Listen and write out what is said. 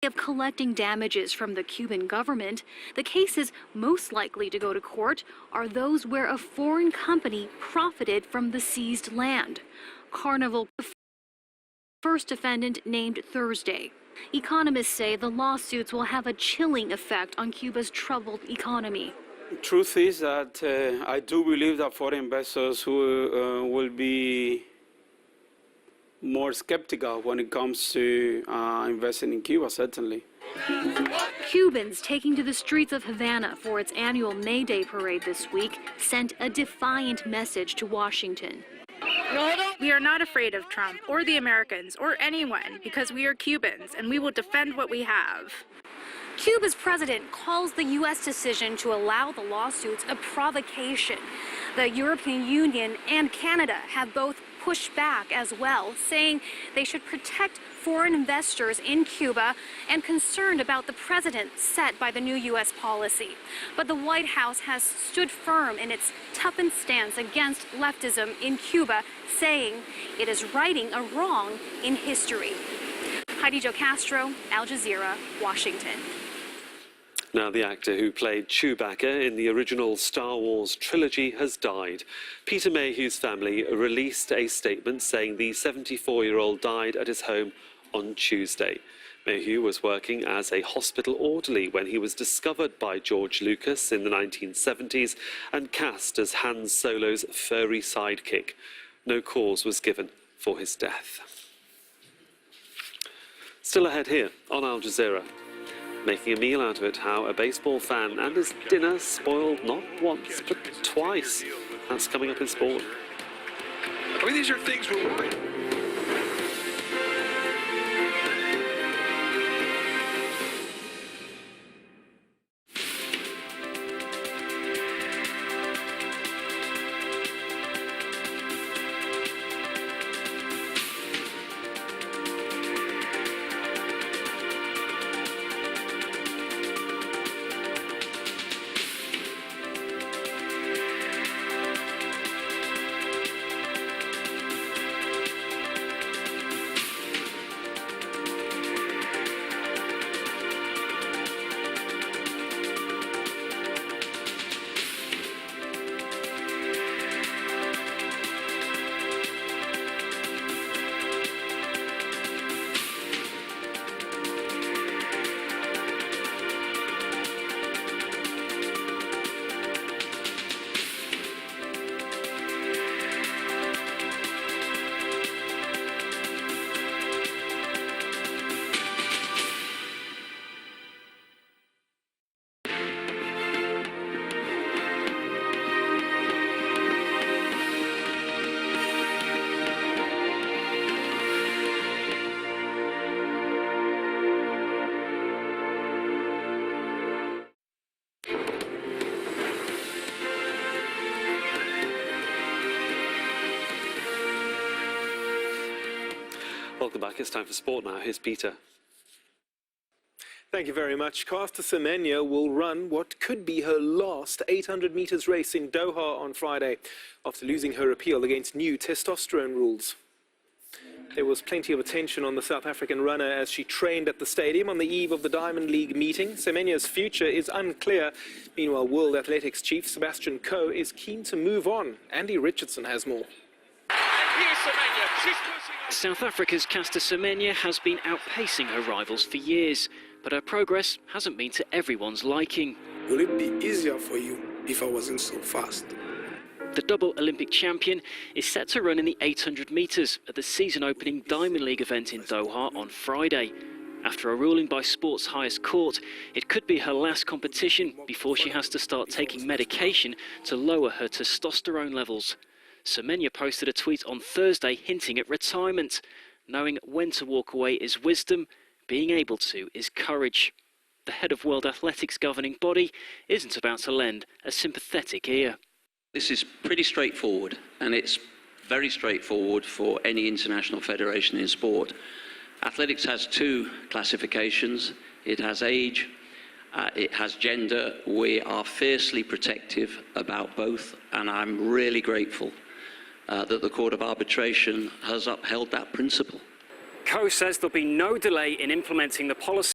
of collecting damages from the Cuban government. The cases most likely to go to court are those where a foreign company profited from the seized land. Carnival, the first defendant named Thursday. Economists say the lawsuits will have a chilling effect on Cuba's troubled economy. Truth is that I do believe that foreign investors will be more skeptical when it comes to investing in Cuba, certainly. Cubans taking to the streets of Havana for its annual May Day parade this week sent a defiant message to Washington. We are not afraid of Trump or the Americans or anyone because we are Cubans and we will defend what we have. Cuba's president calls the U.S. decision to allow the lawsuits a provocation. The European Union and Canada have both pushed back as well, saying they should protect foreign investors in Cuba and concerned about the precedent set by the new U.S. policy. But the White House has stood firm in its toughened stance against leftism in Cuba, saying it is righting a wrong in history. Heidi Jo Castro, Al Jazeera, Washington. Now, the actor who played Chewbacca in the original Star Wars trilogy has died. Peter Mayhew's family released a statement saying the 74-year-old died at his home on Tuesday. Mayhew was working as a hospital orderly when he was discovered by George Lucas in the 1970s and cast as Han Solo's furry sidekick. No cause was given for his death. Still ahead here on Al Jazeera. Making a meal out of it, how a baseball fan and his dinner spoiled not once but twice. That's coming up in sport. I mean, these are things we're worried. Welcome back. It's time for sport now. Here's Peter. Thank you very much. Caster Semenya will run what could be her last 800 meters race in Doha on Friday after losing her appeal against new testosterone rules. There was plenty of attention on the South African runner as she trained at the stadium on the eve of the Diamond League meeting. Semenya's future is unclear. Meanwhile, World Athletics chief Sebastian Coe is keen to move on. Andy Richardson has more. South Africa's Caster Semenya has been outpacing her rivals for years, but her progress hasn't been to everyone's liking. Will it be easier for you if I wasn't so fast? The double Olympic champion is set to run in the 800 metres at the season-opening Diamond League event in Doha on Friday. After a ruling by sport's highest court, it could be her last competition before she has to start taking medication to lower her testosterone levels. Semenya posted a tweet on Thursday hinting at retirement. Knowing when to walk away is wisdom, being able to is courage. The head of World Athletics' governing body isn't about to lend a sympathetic ear. This is pretty straightforward, and it's very straightforward for any international federation in sport. Athletics has two classifications. It has age, it has gender. We are fiercely protective about both, and I'm really grateful that the Court of Arbitration has upheld that principle. Coe says there'll be no delay in implementing the policy.